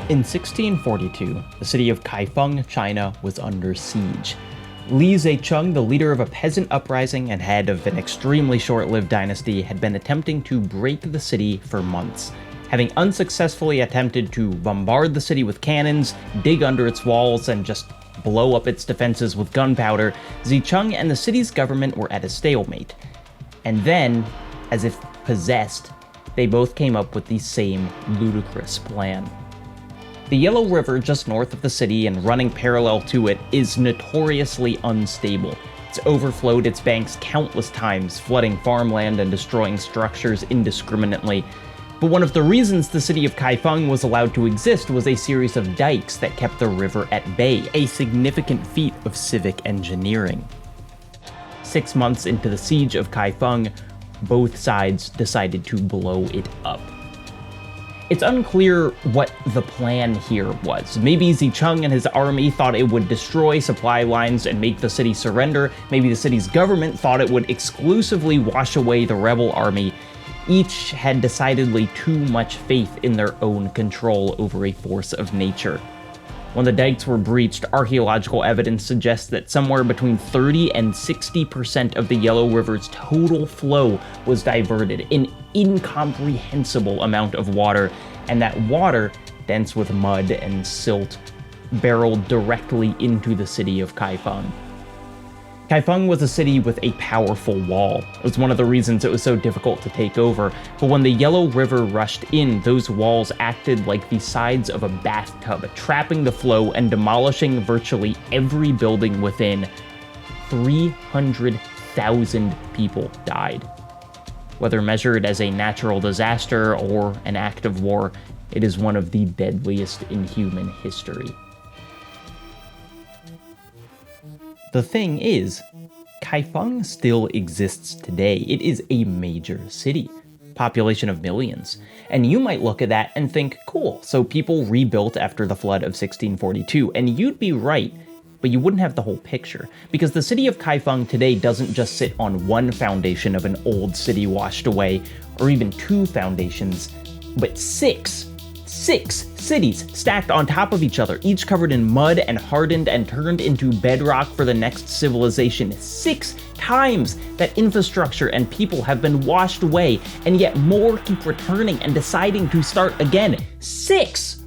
In 1642, the city of Kaifeng, China, was under siege. Li Zicheng, the leader of a peasant uprising and head of an extremely short-lived dynasty, had been attempting to break the city for months. Having unsuccessfully attempted to bombard the city with cannons, dig under its walls, and just blow up its defenses with gunpowder, Zicheng and the city's government were at a stalemate. And then, as if possessed, they both came up with the same ludicrous plan. The Yellow River just north of the city and running parallel to it is notoriously unstable. It's overflowed its banks countless times, flooding farmland and destroying structures indiscriminately. But one of the reasons the city of Kaifeng was allowed to exist was a series of dikes that kept the river at bay, a significant feat of civic engineering. 6 months into the siege of Kaifeng, both sides decided to blow it up. It's unclear what the plan here was. Maybe Zicheng and his army thought it would destroy supply lines and make the city surrender. Maybe the city's government thought it would exclusively wash away the rebel army. Each had decidedly too much faith in their own control over a force of nature. When the dikes were breached, archaeological evidence suggests that somewhere between 30 and 60% of the Yellow River's total flow was diverted, an incomprehensible amount of water, and that water, dense with mud and silt, barreled directly into the city of Kaifeng. Kaifeng was a city with a powerful wall. It was one of the reasons it was so difficult to take over, but when the Yellow River rushed in, those walls acted like the sides of a bathtub, trapping the flow and demolishing virtually every building within. 300,000 people died. Whether measured as a natural disaster or an act of war, it is one of the deadliest in human history. The thing is, Kaifeng still exists today. It is a major city, population of millions. And you might look at that and think, cool, so people rebuilt after the flood of 1642, and you'd be right, but you wouldn't have the whole picture, because the city of Kaifeng today doesn't just sit on one foundation of an old city washed away, or even 2 foundations, but 6 cities stacked on top of each other, each covered in mud and hardened and turned into bedrock for the next civilization. 6 times that infrastructure and people have been washed away, and yet more keep returning and deciding to start again. 6!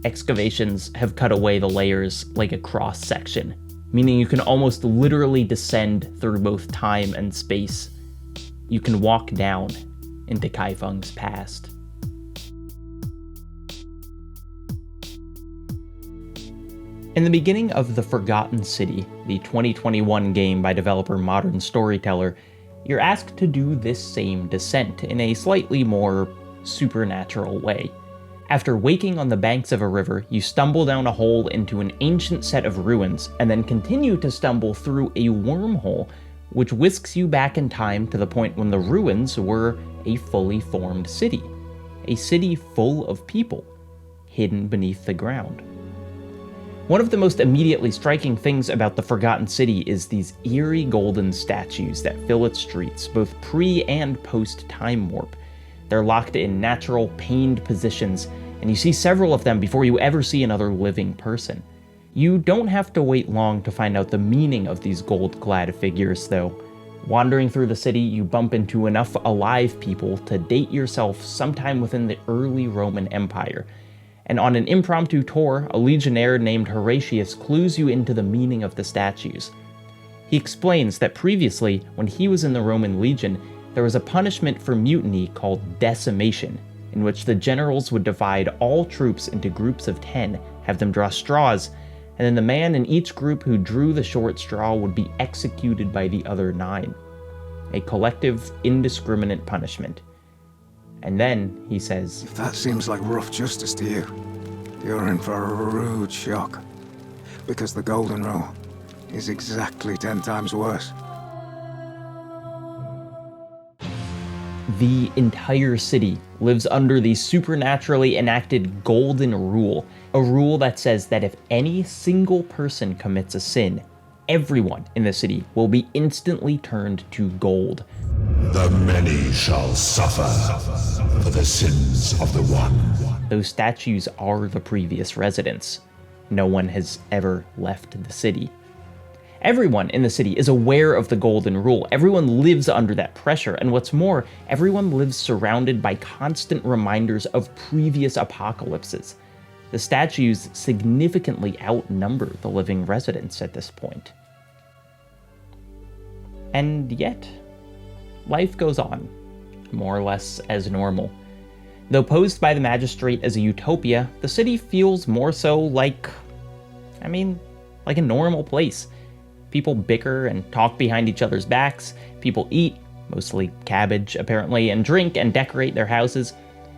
Excavations have cut away the layers like a cross-section, meaning you can almost literally descend through both time and space. You can walk down into Kaifeng's past. In the beginning of The Forgotten City, the 2021 game by developer Modern Storyteller, you're asked to do this same descent in a slightly more supernatural way. After waking on the banks of a river, you stumble down a hole into an ancient set of ruins, and then continue to stumble through a wormhole, which whisks you back in time to the point when the ruins were a fully formed city. A city full of people, hidden beneath the ground. One of the most immediately striking things about the Forgotten City is these eerie golden statues that fill its streets, both pre- and post-time warp. They're locked in natural, pained positions, and you see several of them before you ever see another living person. You don't have to wait long to find out the meaning of these gold-clad figures, though. Wandering through the city, you bump into enough alive people to date yourself sometime within the early Roman Empire. And on an impromptu tour, a legionnaire named Horatius clues you into the meaning of the statues. He explains that previously, when he was in the Roman legion, there was a punishment for mutiny called decimation, in which the generals would divide all troops into groups of 10, have them draw straws, and then the man in each group who drew the short straw would be executed by the other 9. A collective, indiscriminate punishment. And then, he says, "If that seems like rough justice to you, you're in for a rude shock. Because the Golden Row is exactly 10 times worse." The entire city lives under the supernaturally enacted Golden Rule, a rule that says that if any single person commits a sin, everyone in the city will be instantly turned to gold. The many shall suffer for the sins of the one. those statues are the previous residents. No one has ever left the city. Everyone in the city is aware of the Golden Rule. Everyone lives under that pressure, and what's more, everyone lives surrounded by constant reminders of previous apocalypses. The statues significantly outnumber the living residents at this point. And yet, life goes on, more or less as normal. Though posed by the magistrate as a utopia, the city feels more so like a normal place. People bicker and talk behind each other's backs. People eat, mostly cabbage apparently, and drink and decorate their houses.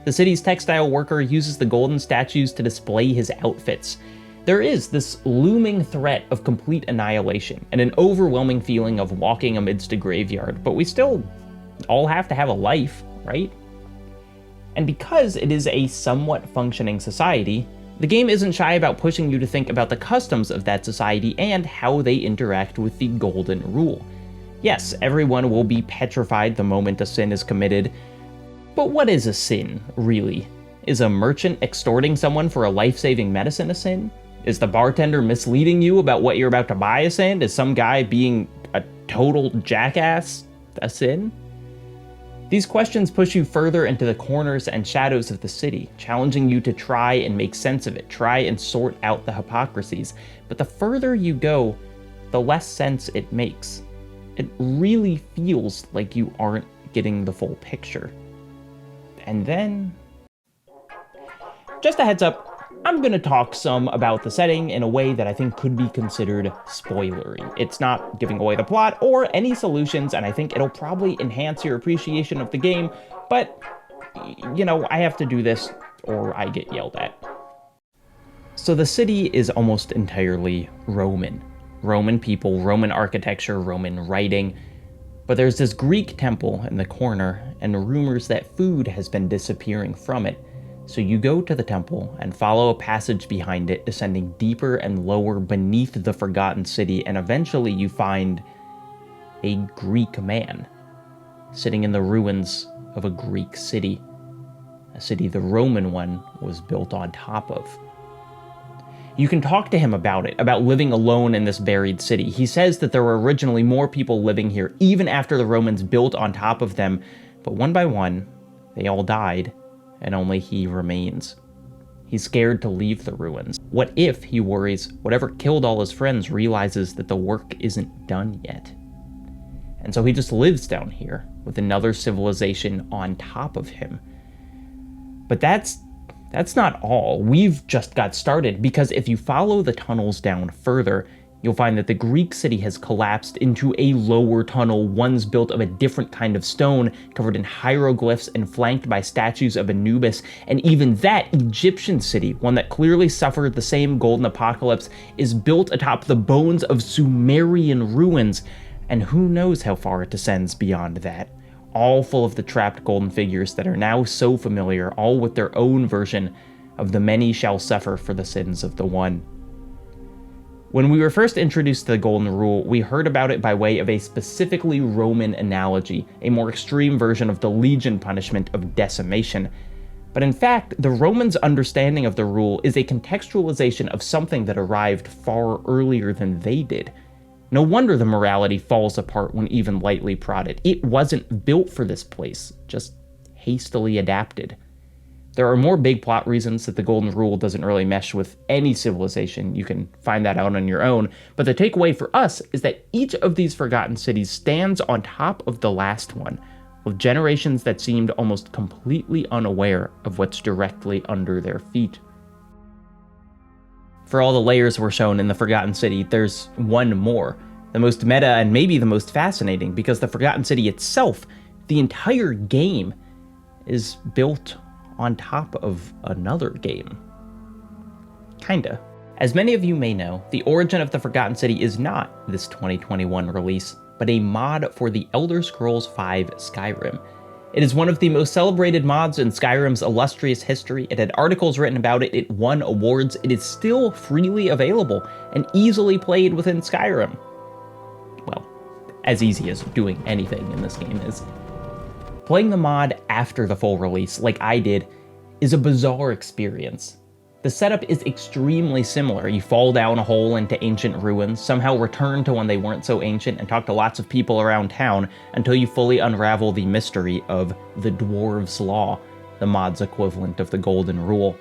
The city's textile worker uses the golden statues to display his outfits. There is this looming threat of complete annihilation and an overwhelming feeling of walking amidst a graveyard, but we still all have to have a life, right? And because it is a somewhat functioning society, the game isn't shy about pushing you to think about the customs of that society and how they interact with the Golden Rule. Yes, everyone will be petrified the moment a sin is committed, but what is a sin, really? Is a merchant extorting someone for a life-saving medicine a sin? Is the bartender misleading you about what you're about to buy a sin? Is some guy being a total jackass a sin? These questions push you further into the corners and shadows of the city, challenging you to try and make sense of it, try and sort out the hypocrisies. But the further you go, the less sense it makes. It really feels like you aren't getting the full picture. And then, just a heads up, I'm gonna talk some about the setting in a way that I think could be considered spoilery. It's not giving away the plot or any solutions, and I think it'll probably enhance your appreciation of the game, but, I have to do this or I get yelled at. So the city is almost entirely Roman. Roman people, Roman architecture, Roman writing, but there's this Greek temple in the corner, and rumors that food has been disappearing from it. So you go to the temple and follow a passage behind it, descending deeper and lower beneath the forgotten city, and eventually you find a Greek man sitting in the ruins of a Greek city, a city the Roman one was built on top of. You can talk to him about it, about living alone in this buried city. He says that there were originally more people living here, even after the Romans built on top of them, but one by one, they all died, and only he remains. He's scared to leave the ruins. What if, he worries, whatever killed all his friends realizes that the work isn't done yet? And so he just lives down here, with another civilization on top of him. But that's not all. We've just got started, because if you follow the tunnels down further, you'll find that the Greek city has collapsed into a lower tunnel, once built of a different kind of stone, covered in hieroglyphs and flanked by statues of Anubis. And even that Egyptian city, one that clearly suffered the same golden apocalypse, is built atop the bones of Sumerian ruins. And who knows how far it descends beyond that. All full of the trapped golden figures that are now so familiar, all with their own version of the many shall suffer for the sins of the one. When we were first introduced to the Golden Rule, we heard about it by way of a specifically Roman analogy, a more extreme version of the legion punishment of decimation. But in fact, the Romans' understanding of the rule is a contextualization of something that arrived far earlier than they did. No wonder the morality falls apart when even lightly prodded. It wasn't built for this place, just hastily adapted. There are more big plot reasons that the Golden Rule doesn't really mesh with any civilization. You can find that out on your own. But the takeaway for us is that each of these forgotten cities stands on top of the last one, with generations that seemed almost completely unaware of what's directly under their feet. For all the layers we're shown in the Forgotten City, there's one more. The most meta and maybe the most fascinating, because the Forgotten City itself, the entire game, is built on top of another game. Kinda. As many of you may know, the origin of the Forgotten City is not this 2021 release, but a mod for the Elder Scrolls V Skyrim. It is one of the most celebrated mods in Skyrim's illustrious history. It had articles written about it, it won awards, it is still freely available and easily played within Skyrim. Well, as easy as doing anything in this game is. Playing the mod after the full release, like I did, is a bizarre experience. The setup is extremely similar. You fall down a hole into ancient ruins, somehow return to when they weren't so ancient, and talk to lots of people around town until you fully unravel the mystery of the Dwarves' Law, the mod's equivalent of the Golden Rule.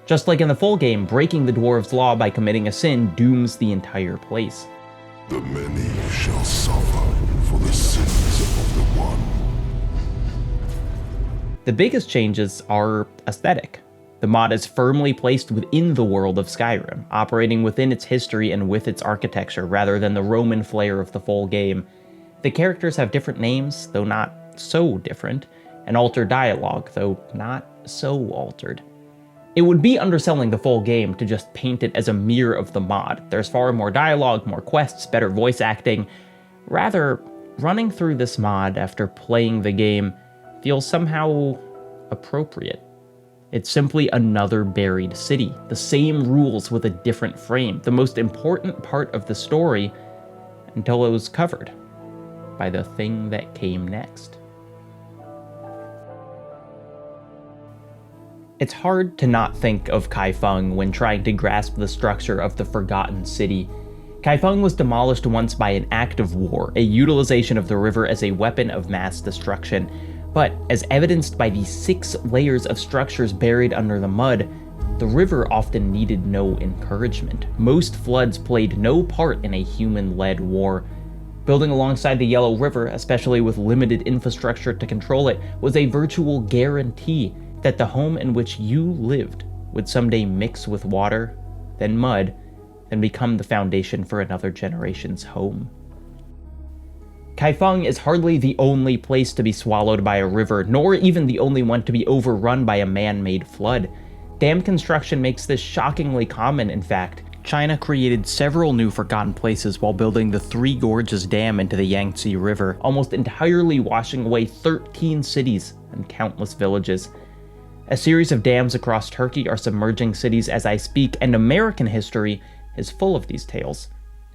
Just like in the full game, breaking the Dwarves' Law by committing a sin dooms the entire place. The many shall suffer for the sins of the one. The biggest changes are aesthetic. The mod is firmly placed within the world of Skyrim, operating within its history and with its architecture rather than the Roman flair of the full game. The characters have different names, though not so different, and altered dialogue, though not so altered. It would be underselling the full game to just paint it as a mirror of the mod. There's far more dialogue, more quests, better voice acting. Rather, running through this mod after playing the game feels somehow appropriate. It's simply another buried city, the same rules with a different frame, the most important part of the story until it was covered by the thing that came next. It's hard to not think of Kaifeng when trying to grasp the structure of the Forgotten City. Kaifeng was demolished once by an act of war, a utilization of the river as a weapon of mass destruction. But, as evidenced by the 6 layers of structures buried under the mud, the river often needed no encouragement. Most floods played no part in a human-led war. Building alongside the Yellow River, especially with limited infrastructure to control it, was a virtual guarantee that the home in which you lived would someday mix with water, then mud, and become the foundation for another generation's home. Kaifeng is hardly the only place to be swallowed by a river, nor even the only one to be overrun by a man-made flood. Dam construction makes this shockingly common, in fact. China created several new forgotten places while building the Three Gorges Dam into the Yangtze River, almost entirely washing away 13 cities and countless villages. A series of dams across Turkey are submerging cities as I speak, and American history is full of these tales.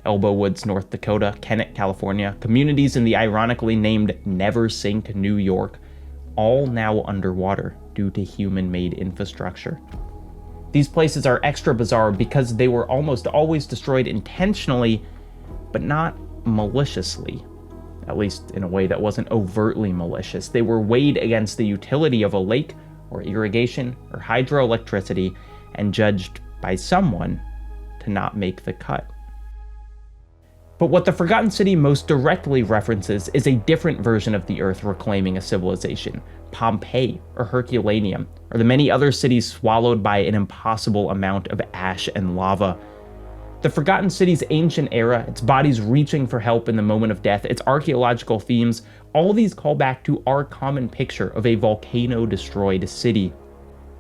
Elbow Woods, North Dakota, Kennett, California, communities in the ironically named Never Sink, New York, all now underwater due to human-made infrastructure. These places are extra bizarre because they were almost always destroyed intentionally, but not maliciously. At least in a way that wasn't overtly malicious. They were weighed against the utility of a lake, or irrigation, or hydroelectricity, and judged by someone to not make the cut. But what the Forgotten City most directly references is a different version of the Earth reclaiming a civilization, Pompeii, or Herculaneum, or the many other cities swallowed by an impossible amount of ash and lava. The Forgotten City's ancient era, its bodies reaching for help in the moment of death, its archaeological themes, all these call back to our common picture of a volcano-destroyed city.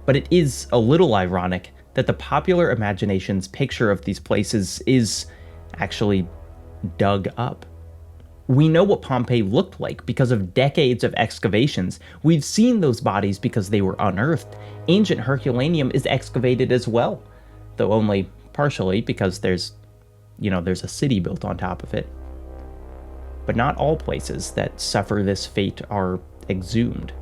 But it is a little ironic that the popular imagination's picture of these places is actually dug up. We know what Pompeii looked like because of decades of excavations. We've seen those bodies because they were unearthed. Ancient Herculaneum is excavated as well, though only partially because there's a city built on top of it. But not all places that suffer this fate are exhumed.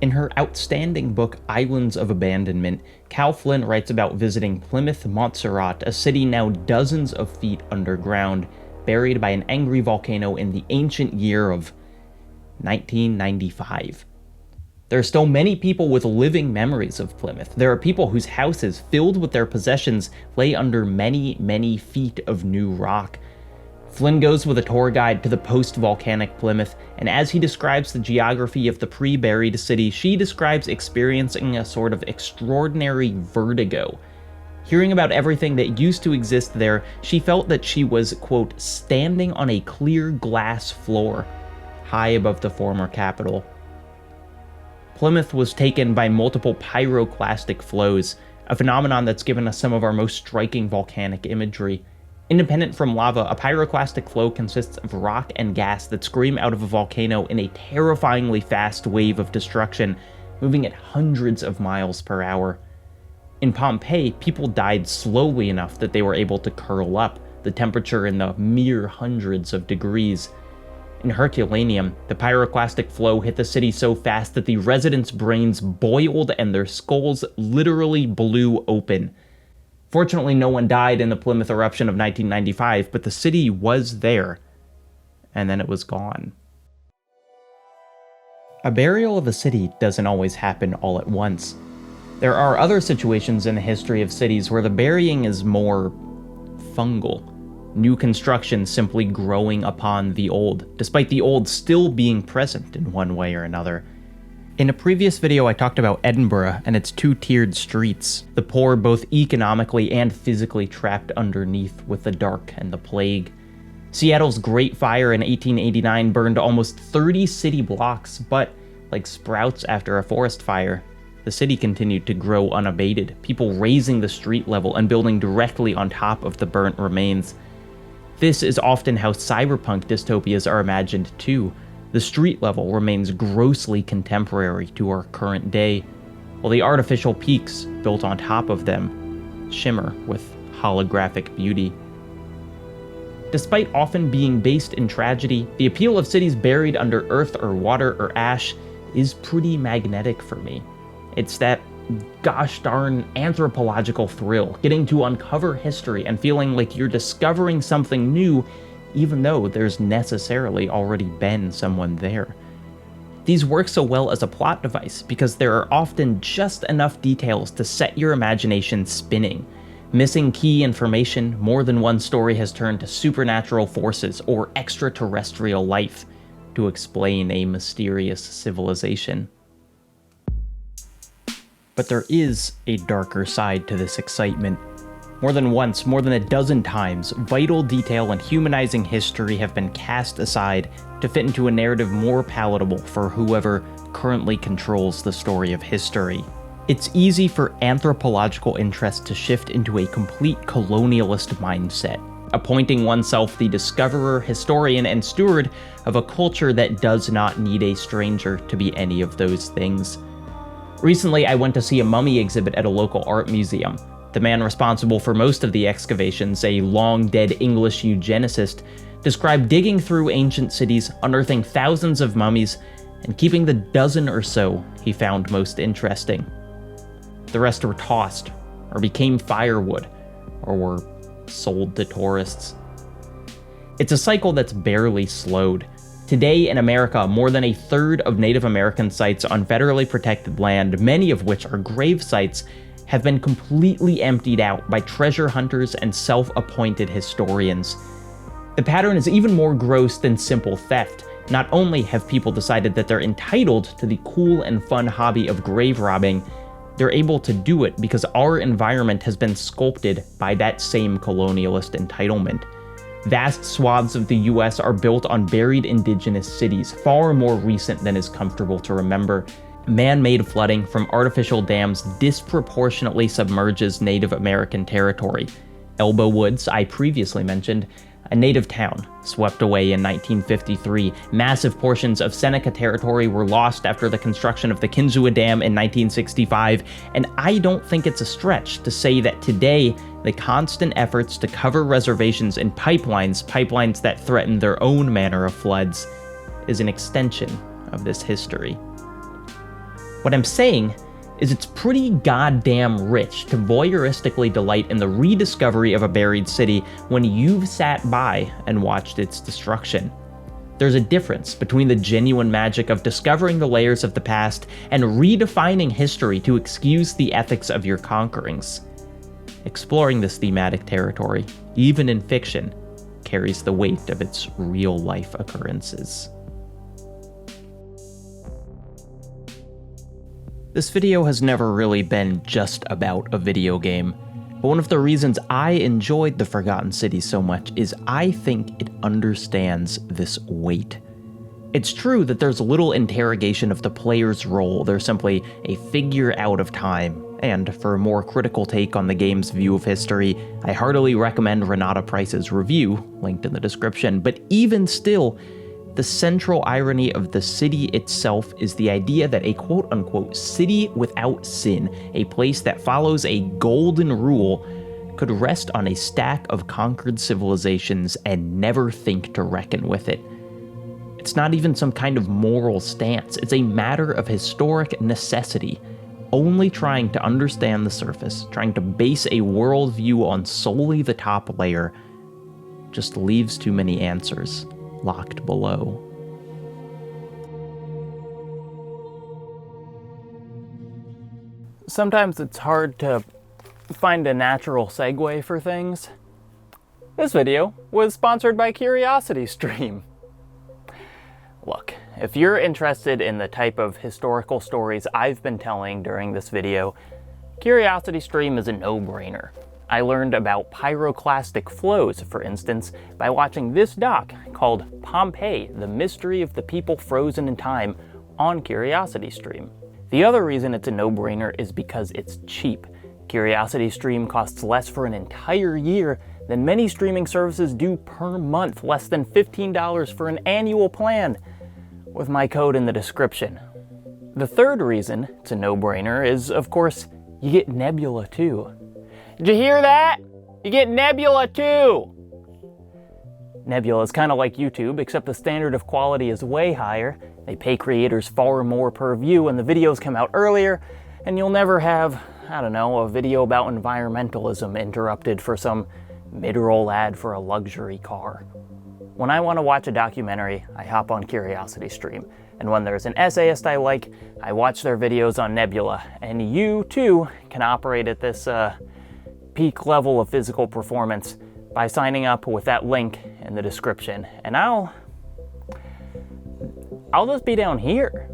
In her outstanding book Islands of Abandonment, Cal Flynn writes about visiting Plymouth, Montserrat, a city now dozens of feet underground, buried by an angry volcano in the ancient year of 1995. There are still many people with living memories of Plymouth. There are people whose houses, filled with their possessions, lay under many, many feet of new rock. Flynn goes with a tour guide to the post-volcanic Plymouth, and as he describes the geography of the pre-buried city, she describes experiencing a sort of extraordinary vertigo. Hearing about everything that used to exist there, she felt that she was, quote, standing on a clear glass floor, high above the former capital. Plymouth was taken by multiple pyroclastic flows, a phenomenon that's given us some of our most striking volcanic imagery. Independent from lava, a pyroclastic flow consists of rock and gas that scream out of a volcano in a terrifyingly fast wave of destruction, moving at hundreds of miles per hour. In Pompeii, people died slowly enough that they were able to curl up, the temperature in the mere hundreds of degrees. In Herculaneum, the pyroclastic flow hit the city so fast that the residents' brains boiled and their skulls literally blew open. Fortunately, no one died in the Plymouth eruption of 1995, but the city was there, and then it was gone. A burial of a city doesn't always happen all at once. There are other situations in the history of cities where the burying is more fungal. New construction simply growing upon the old, despite the old still being present in one way or another. In a previous video, I talked about Edinburgh and its two-tiered streets, the poor both economically and physically trapped underneath with the dark and the plague. Seattle's Great Fire in 1889 burned almost 30 city blocks, but, like sprouts after a forest fire, the city continued to grow unabated, people raising the street level and building directly on top of the burnt remains. This is often how cyberpunk dystopias are imagined too. The street level remains grossly contemporary to our current day, while the artificial peaks built on top of them shimmer with holographic beauty. Despite often being based in tragedy, the appeal of cities buried under earth or water or ash is pretty magnetic for me. It's that gosh darn anthropological thrill, getting to uncover history and feeling like you're discovering something new, even though there's necessarily already been someone there. These work so well as a plot device because there are often just enough details to set your imagination spinning. Missing key information, more than one story has turned to supernatural forces or extraterrestrial life to explain a mysterious civilization. But there is a darker side to this excitement. More than once, more than a dozen times, vital detail and humanizing history have been cast aside to fit into a narrative more palatable for whoever currently controls the story of history. It's easy for anthropological interest to shift into a complete colonialist mindset, appointing oneself the discoverer, historian, and steward of a culture that does not need a stranger to be any of those things. Recently, I went to see a mummy exhibit at a local art museum. The man responsible for most of the excavations, a long-dead English eugenicist, described digging through ancient cities, unearthing thousands of mummies, and keeping the dozen or so he found most interesting. The rest were tossed, or became firewood, or were sold to tourists. It's a cycle that's barely slowed. Today in America, more than a third of Native American sites on federally protected land, many of which are grave sites, have been completely emptied out by treasure hunters and self-appointed historians. The pattern is even more gross than simple theft. Not only have people decided that they're entitled to the cool and fun hobby of grave robbing, they're able to do it because our environment has been sculpted by that same colonialist entitlement. Vast swaths of the US are built on buried indigenous cities, far more recent than is comfortable to remember. Man-made flooding from artificial dams disproportionately submerges Native American territory. Elbow Woods, I previously mentioned, a native town, swept away in 1953. Massive portions of Seneca territory were lost after the construction of the Kinzua Dam in 1965, and I don't think it's a stretch to say that today, the constant efforts to cover reservations in pipelines that threaten their own manner of floods, is an extension of this history. What I'm saying is it's pretty goddamn rich to voyeuristically delight in the rediscovery of a buried city when you've sat by and watched its destruction. There's a difference between the genuine magic of discovering the layers of the past and redefining history to excuse the ethics of your conquerings. Exploring this thematic territory, even in fiction, carries the weight of its real-life occurrences. This video has never really been just about a video game, but one of the reasons I enjoyed The Forgotten City so much is I think it understands this weight. It's true that there's little interrogation of the player's role, they're simply a figure out of time, and for a more critical take on the game's view of history, I heartily recommend Renata Price's review, linked in the description, but even still, the central irony of the city itself is the idea that a quote-unquote city without sin, a place that follows a golden rule, could rest on a stack of conquered civilizations and never think to reckon with it. It's not even some kind of moral stance. It's a matter of historic necessity. Only trying to understand the surface, trying to base a worldview on solely the top layer, just leaves too many answers locked below. Sometimes it's hard to find a natural segue for things. This video was sponsored by CuriosityStream. Look, if you're interested in the type of historical stories I've been telling during this video, CuriosityStream is a no-brainer. I learned about Pyroclastic Flows, for instance, by watching this doc called Pompeii, The Mystery of the People Frozen in Time on CuriosityStream. The other reason it's a no-brainer is because it's cheap. CuriosityStream costs less for an entire year than many streaming services do per month, less than $15 for an annual plan, with my code in the description. The third reason it's a no-brainer is, of course, you get Nebula too. Did you hear that? You get Nebula too! Nebula is kind of like YouTube, except the standard of quality is way higher. They pay creators far more per view and the videos come out earlier, and you'll never have, I don't know, a video about environmentalism interrupted for some mid-roll ad for a luxury car. When I want to watch a documentary, I hop on CuriosityStream, and when there's an essayist I like, I watch their videos on Nebula, and you too can operate at this peak level of physical performance by signing up with that link in the description, and I'll just be down here.